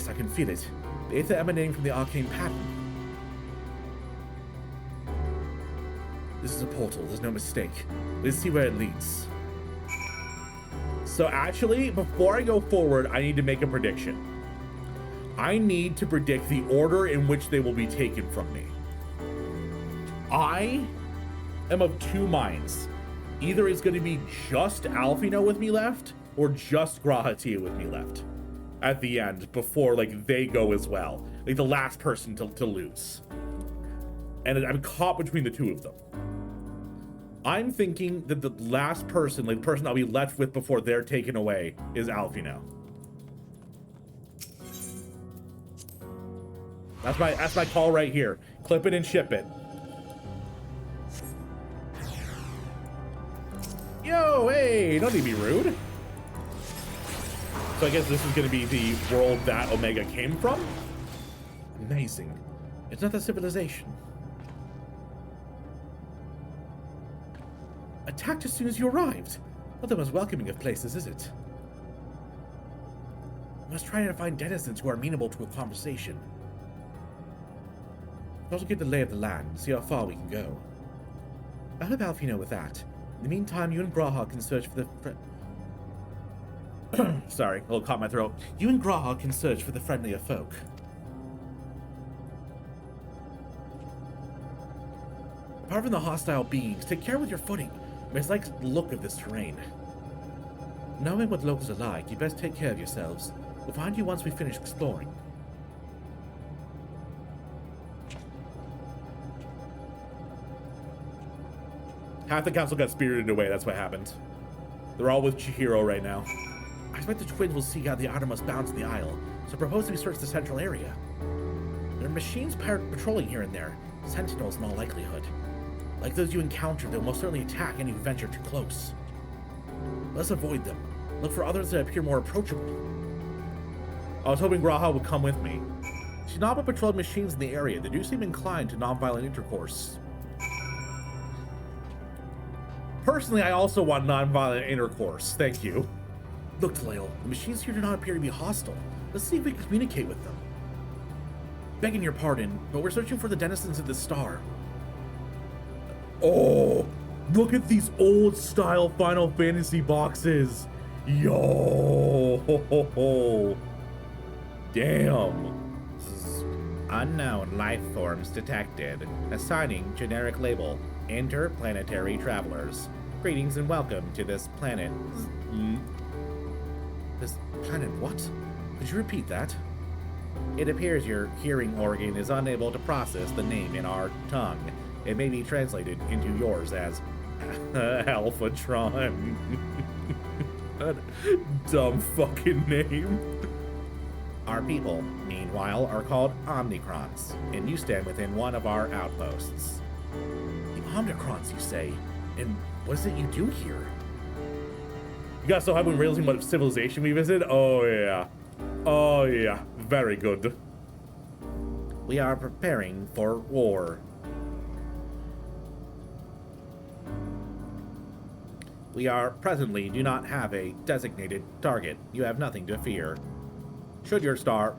I can feel it. The aether emanating from the arcane pattern. This is a portal, there's no mistake. Let's see where it leads. So actually, before I go forward, I need to make a prediction. I need to predict the order in which they will be taken from me. I am of two minds. Either it's going to be just Alfino with me left, or just Grahatia with me left. At the end, before, like, they go as well. Like, the last person to lose. And I'm caught between the two of them. I'm thinking that the last person, like the person I'll be left with before they're taken away, is Alfino. That's my call right here. Clip it and ship it. Yo, hey, don't need to be rude. So I guess this is going to be the world that Omega came from? Amazing. It's not a civilization. Attacked as soon as you arrived. Not the most welcoming of places, is it? We must try to find denizens who are amenable to a conversation. We'll also get the lay of the land and see how far we can go. I'll help Alfino with that. In the meantime, you and Graha can search for the Sorry, a little caught in my throat. You and Graha can search for the friendlier folk. Apart from the hostile beings, take care with your footing. It's like the look of this terrain. Knowing what locals are like, you best take care of yourselves. We'll find you once we finish exploring. Half the council got spirited away, that's what happened. They're all with Chihiro right now. I expect the twins will seek out the outermost bounds of the isle, so propose that we search the central area. There are machines patrolling here and there, sentinels in all likelihood. Like those you encounter, they'll most certainly attack any who venture too close. Let's avoid them. Look for others that appear more approachable. I was hoping Graha would come with me. Shinaba patrolled machines in the area that do seem inclined to nonviolent intercourse. Personally, I also want nonviolent intercourse. Thank you. Look, Talale, the machines here do not appear to be hostile. Let's see if we can communicate with them. Begging your pardon, but we're searching for the denizens of the star. Oh, look at these old style Final Fantasy boxes. Yo, ho, ho, ho. Damn. Unknown life forms detected. Assigning generic label. Interplanetary travelers. Greetings and welcome to this planet. This planet what? Could you repeat that? It appears your hearing organ is unable to process the name in our tongue. It may be translated into yours as Alphatron. That dumb fucking name. Our people, meanwhile, are called Omnicrons, and you stand within one of our outposts. The Omnicrons, you say? And what is it you do here? You guys still haven't been realizing what civilization we visited? Oh yeah. Oh yeah. Very good. We are preparing for war. We are presently do not have a designated target. You have nothing to fear. Should your star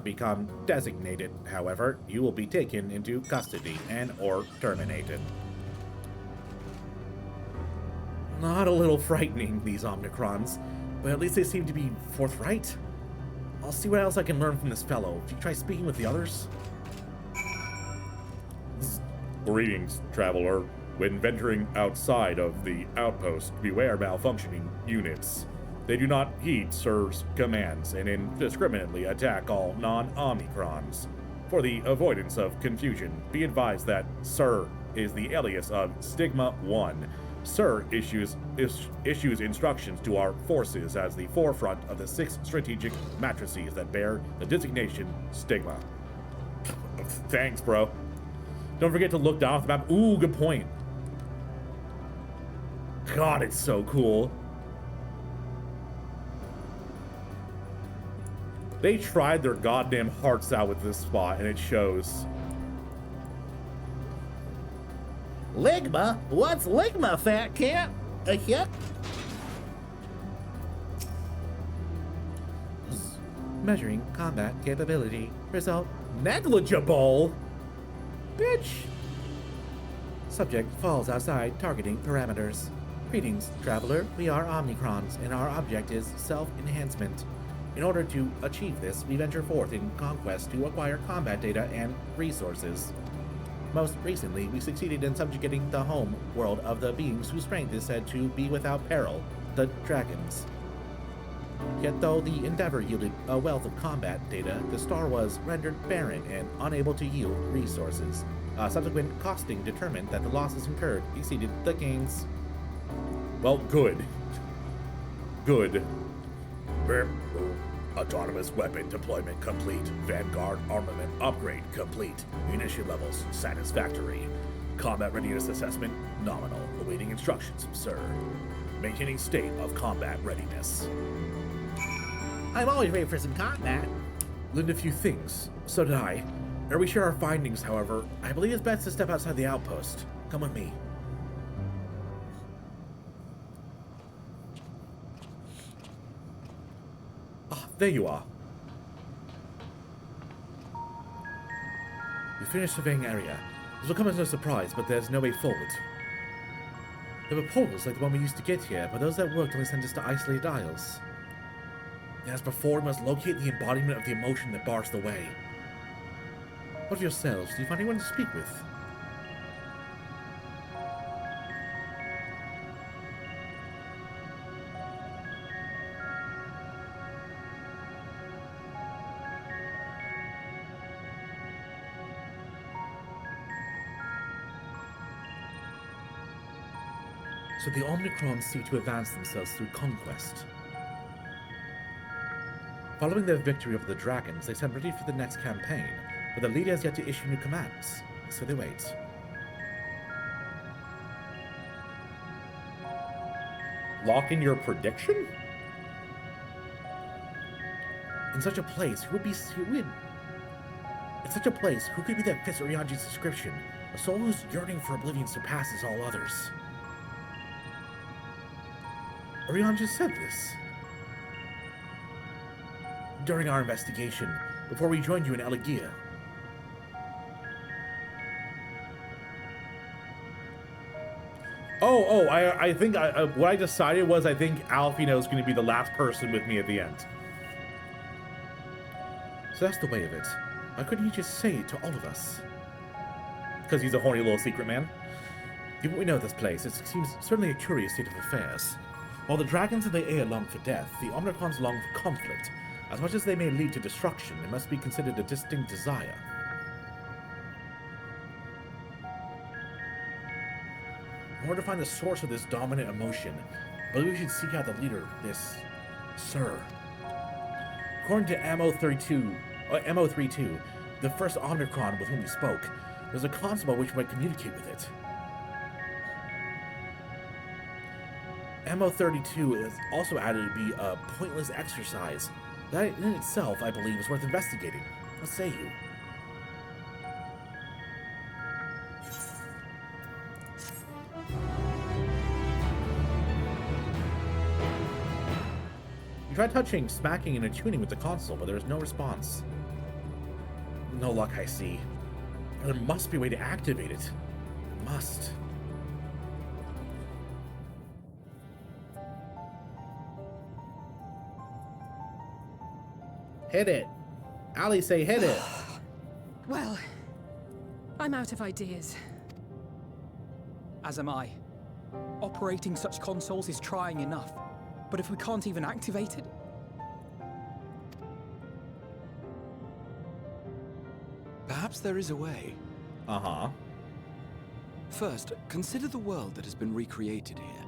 become designated, however, you will be taken into custody and or terminated. Not a little frightening, these Omnicrons, but at least they seem to be forthright. I'll see what else I can learn from this fellow. If you try speaking with the others. Greetings, traveler. When venturing outside of the outpost, beware malfunctioning units. They do not heed Sir's commands and indiscriminately attack all non-Omnicrons. For the avoidance of confusion, be advised that Sir is the alias of Stigma 1. Sir issues instructions to our forces as the forefront of the 6 strategic matrices that bear the designation Stigma. Thanks, bro. Don't forget to look down off the map. Ooh, good point. God, it's so cool. They tried their goddamn hearts out with this spot, and it shows. Ligma? What's Ligma, fat cat? A yuck? Measuring combat capability. Result negligible. Bitch. Subject falls outside targeting parameters. Greetings, traveler. We are Omnicrons, and our object is self-enhancement. In order to achieve this, we venture forth in conquest to acquire combat data and resources. Most recently, we succeeded in subjugating the home world of the beings whose strength is said to be without peril, the dragons. Yet though the endeavor yielded a wealth of combat data, the star was rendered barren and unable to yield resources. Subsequent costing determined that the losses incurred exceeded the gains. Well, good. Good. Autonomous weapon deployment complete. Vanguard armament upgrade complete. Munition levels satisfactory. Combat readiness assessment nominal. Awaiting instructions, sir. Maintaining state of combat readiness. I'm always ready for some combat. Learned a few things. So did I. Ere we share our findings, however, I believe it's best to step outside the outpost. Come with me. Ah, there you are. We finished surveying area. This will come as no surprise, but there's no way forward. There were portals like the one we used to get here, but those that worked only sent us to isolated isles. As before, we must locate the embodiment of the emotion that bars the way. What of yourselves? Do you find anyone to speak with? So the Omnicrons seek to advance themselves through conquest. Following their victory over the dragons, they stand ready for the next campaign, but the leader has yet to issue new commands, so they wait. Lock in your prediction? In such a place, who could be that fits Orianji's description? A soul whose yearning for oblivion surpasses all others. Orianji said this during our investigation, before we joined you in Elegia. I think what I decided was I think Alfino is going to be the last person with me at the end. So that's the way of it. Why couldn't he just say it to all of us? Because he's a horny little secret man. Given what we know of this place, it seems certainly a curious state of affairs. While the dragons of the air long for death, the Omnicrons long for conflict. As much as they may lead to destruction, it must be considered a distinct desire. In order to find the source of this dominant emotion, I believe we should seek out the leader, this Sir. According to MO32, the first Omnicron with whom we spoke, there's a console by which we might communicate with it. MO32 is also added to be a pointless exercise. That in itself, I believe, is worth investigating. What say you? You tried touching, smacking, and attuning with the console, but there is no response. No luck, I see. There must be a way to activate it. Must. Hit it. Ali, say hit it. Well, I'm out of ideas. As am I. Operating such consoles is trying enough, but if we can't even activate it... Perhaps there is a way. Uh-huh. First, consider the world that has been recreated here.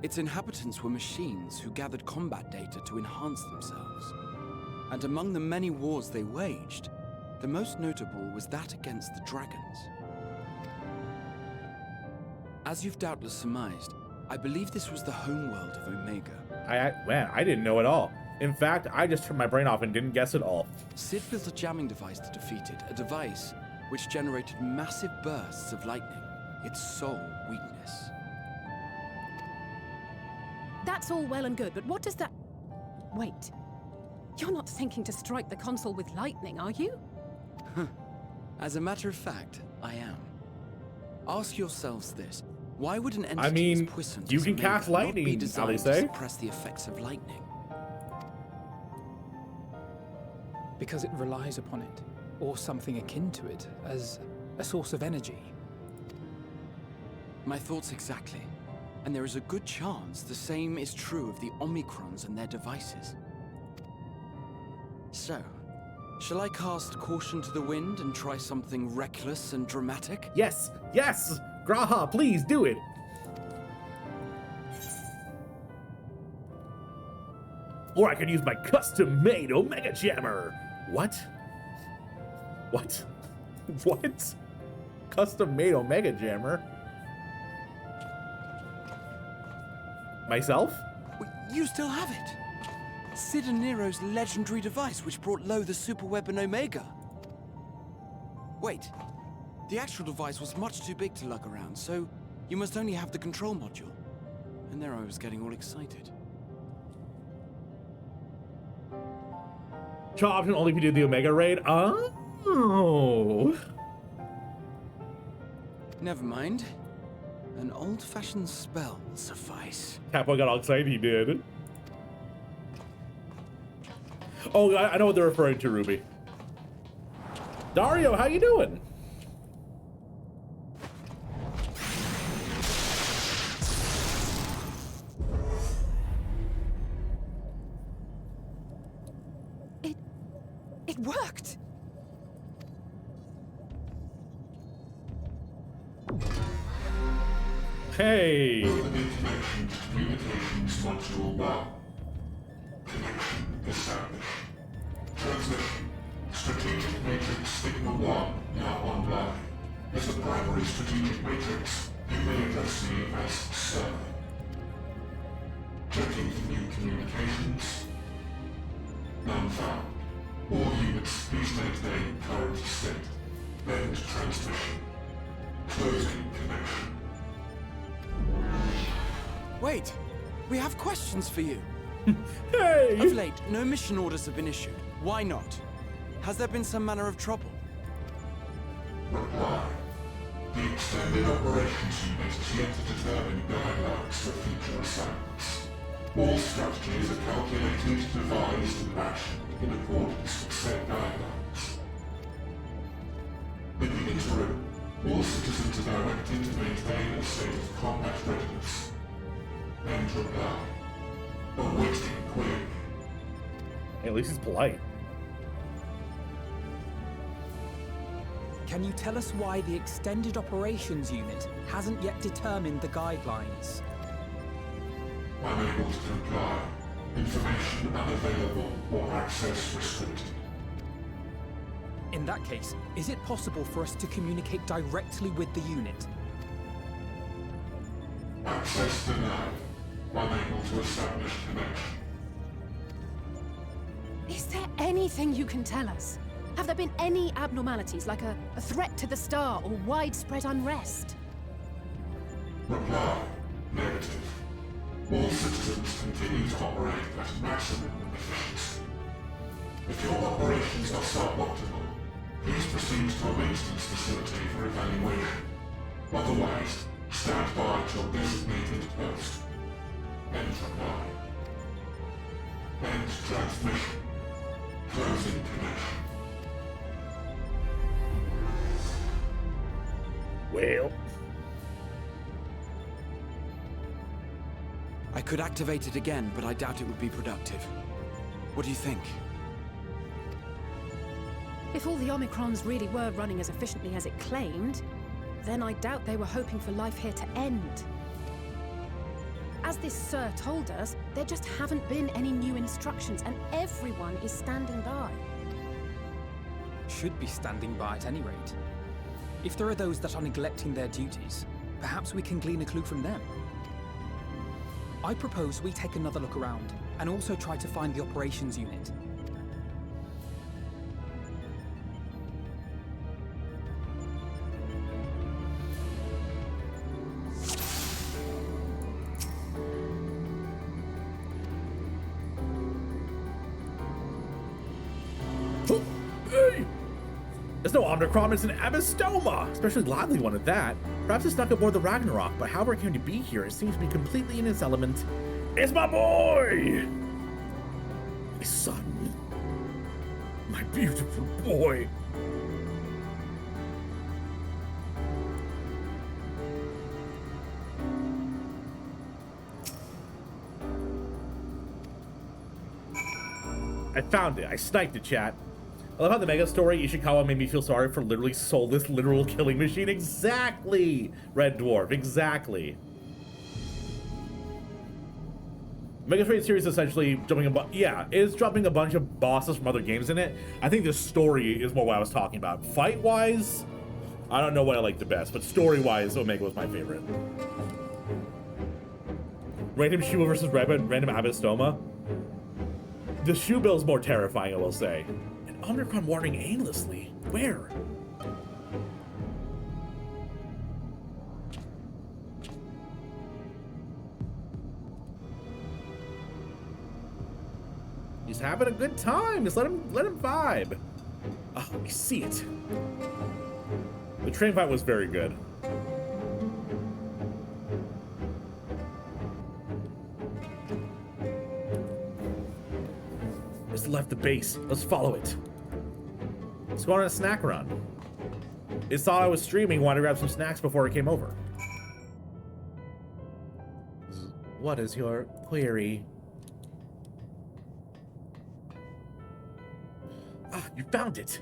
Its inhabitants were machines who gathered combat data to enhance themselves. And among the many wars they waged, the most notable was that against the dragons. As you've doubtless surmised, I believe this was the homeworld of Omega. I didn't know at all. In fact, I just turned my brain off and didn't guess at all. Sid built a jamming device to defeat it, a device which generated massive bursts of lightning, its sole weakness. That's all well and good, but what does that... Wait. You're not thinking to strike the console with lightning, are you? As a matter of fact, I am. Ask yourselves this. Why would an entity I mean, as puissant you as can Omega cast not lightning, be how they designed say. to suppress the effects of lightning? Because it relies upon it, or something akin to it, as a source of energy. My thoughts exactly. And there is a good chance the same is true of the Omnicrons and their devices. So, shall I cast caution to the wind and try something reckless and dramatic? Yes! Yes! Graha, please do it! Or I can use my custom-made Omega Jammer. What? What? What? Custom-made Omega Jammer? Myself? Wait, you still have it? Sid and Nero's legendary device which brought low the superweapon Omega. Wait, the actual device was much too big to lug around, so you must only have the control module. And there I was getting all excited. Draw option only if you do the Omega raid. Oh. Never mind. An old-fashioned spell will suffice. Capo got all excited, he did. Oh, I know what they're referring to, Ruby. Dario, how you doing? It worked! Hey. Connections, communications, module 1. Connection established. Transmission. Strategic Matrix Signal 1 now online. As the primary strategic matrix, you may address me as Sir. Checking for new communications. None found. All units, please maintain current state. End transmission. Closing connection. Wait! We have questions for you! Hey. Of late, no mission orders have been issued. Why not? Has there been some manner of trouble? Reply. The Extended Operations Unit has yet to determine guidelines for future assignments. All strategies are calculated, devised, and actioned in accordance with said guidelines. In the interim, all citizens are directed to maintain a state of combat readiness. End reply. Awaiting query. Hey, at least he's polite. Can you tell us why the Extended Operations Unit hasn't yet determined the guidelines? Unable to comply. Information unavailable or access restricted. In that case, is it possible for us to communicate directly with the unit? Access denied. Unable to establish connection. Is there anything you can tell us? Have there been any abnormalities, like a threat to the star or widespread unrest? Reply. Negative. All citizens continue to operate at maximum efficiency. If your operations are suboptimal, please proceed to a maintenance facility for evaluation. Otherwise, stand by at your designated post. End reply. End transmission. Closing connection. Well. I could activate it again, but I doubt it would be productive. What do you think? If all the Omicrons really were running as efficiently as it claimed, then I doubt they were hoping for life here to end. As this Sir told us, there just haven't been any new instructions, and everyone is standing by. Should be standing by at any rate. If there are those that are neglecting their duties, perhaps we can glean a clue from them. I propose we take another look around, and also try to find the operations unit. Hey! It's no Omnicron, it's an Abystoma! Especially lively one at that. Perhaps it's stuck aboard the Ragnarok, but however it came to be here, it seems to be completely in its element. It's my boy! My son. My beautiful boy. I found it. I sniped it, chat. I love how the Mega Story Ishikawa made me feel sorry for literally soulless, literal killing machine. Exactly, Red Dwarf. Exactly. Mega Story series is essentially jumping it's dropping a bunch of bosses from other games in it. I think the story is more what I was talking about. Fight-wise, I don't know what I like the best, but story-wise, Omega was my favorite. Random Shiva versus random Abystoma. The shoe bill's more terrifying, I will say. An Omnicron wandering aimlessly. Where? He's having a good time. Just let him vibe. Oh, I see it. The train fight was very good. Just left the base. Let's follow it. Let's go on a snack run. It saw I was streaming, wanted to grab some snacks before it came over. What is your query? Ah, you found it.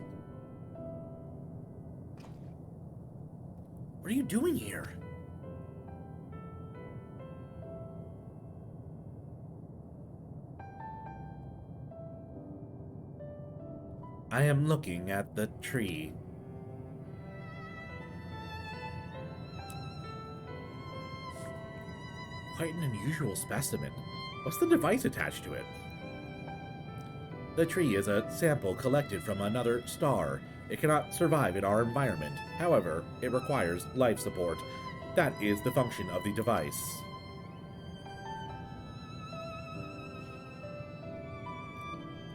What are you doing here? I am looking at the tree. Quite an unusual specimen. What's the device attached to it? The tree is a sample collected from another star. It cannot survive in our environment. However, it requires life support. That is the function of the device.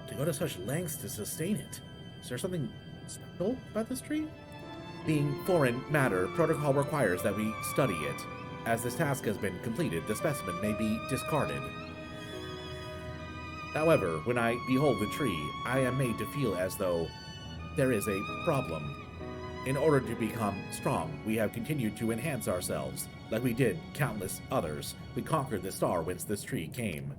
To go to such lengths to sustain it. Is there something special about this tree? Being foreign matter, protocol requires that we study it. As this task has been completed, the specimen may be discarded. However, when I behold the tree, I am made to feel as though there is a problem. In order to become strong, we have continued to enhance ourselves. Like we did countless others, we conquered the star whence this tree came.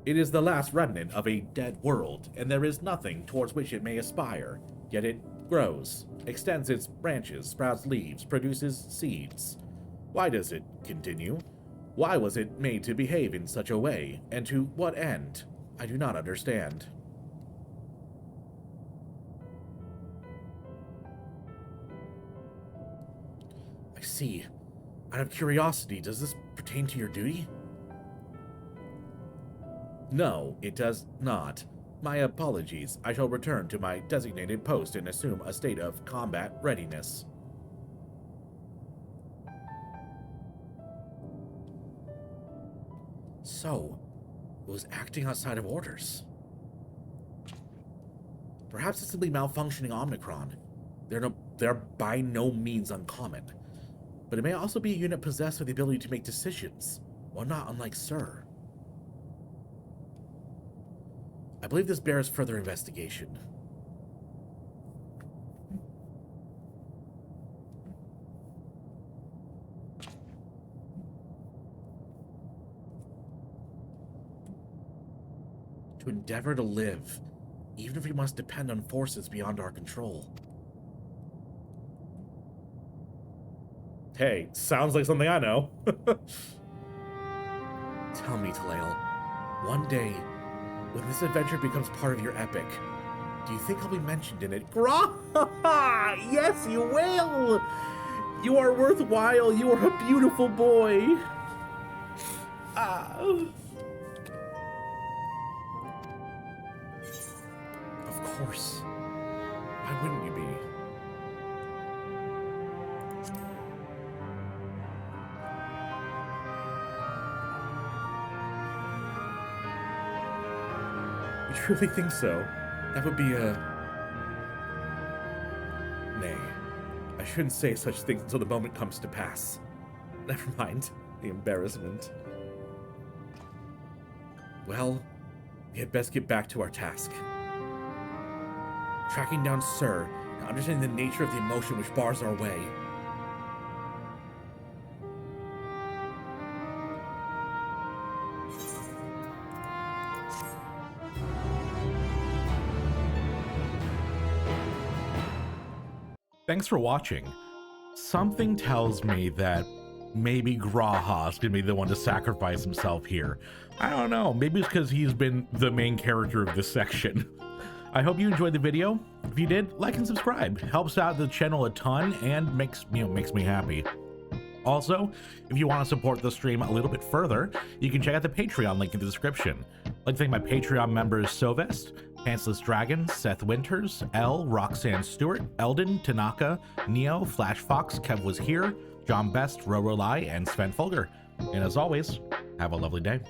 It is the last remnant of a dead world, and there is nothing towards which it may aspire. Yet it grows, extends its branches, sprouts leaves, produces seeds. Why does it continue? Why was it made to behave in such a way, and to what end? I do not understand. I see. Out of curiosity, does this pertain to your duty? No, it does not. My apologies. I shall return to my designated post and assume a state of combat readiness. So, it was acting outside of orders. Perhaps it's simply malfunctioning Omnicron. They're by no means uncommon. But it may also be a unit possessed with the ability to make decisions, while not unlike Sir. I believe this bears further investigation. To endeavor to live, even if we must depend on forces beyond our control. Hey, sounds like something I know. Tell me, Thule, one day, when this adventure becomes part of your epic, do you think I'll be mentioned in it? Yes, you will! You are worthwhile. You are a beautiful boy. Of course. Why wouldn't you be? You truly think so? That would be a... Nay, I shouldn't say such things until the moment comes to pass. Never mind the embarrassment. Well, we had best get back to our task. Tracking down Sir and understanding the nature of the emotion which bars our way. Thanks for watching. Something tells me that maybe Graha's gonna be the one to sacrifice himself here. I don't know, maybe it's because he's been the main character of this section. I hope you enjoyed the video. If you did, like and subscribe. Helps out the channel a ton and makes me happy. Also, if you want to support the stream a little bit further, you can check out the Patreon link in the description. I'd like to thank my Patreon members Sovest, Pantsless Dragon, Seth Winters, L, Roxanne Stewart, Eldon, Tanaka, Neo, Flash Fox, Kev Was Here, John Best, Rorolai, and Sven Folger. And as always, have a lovely day.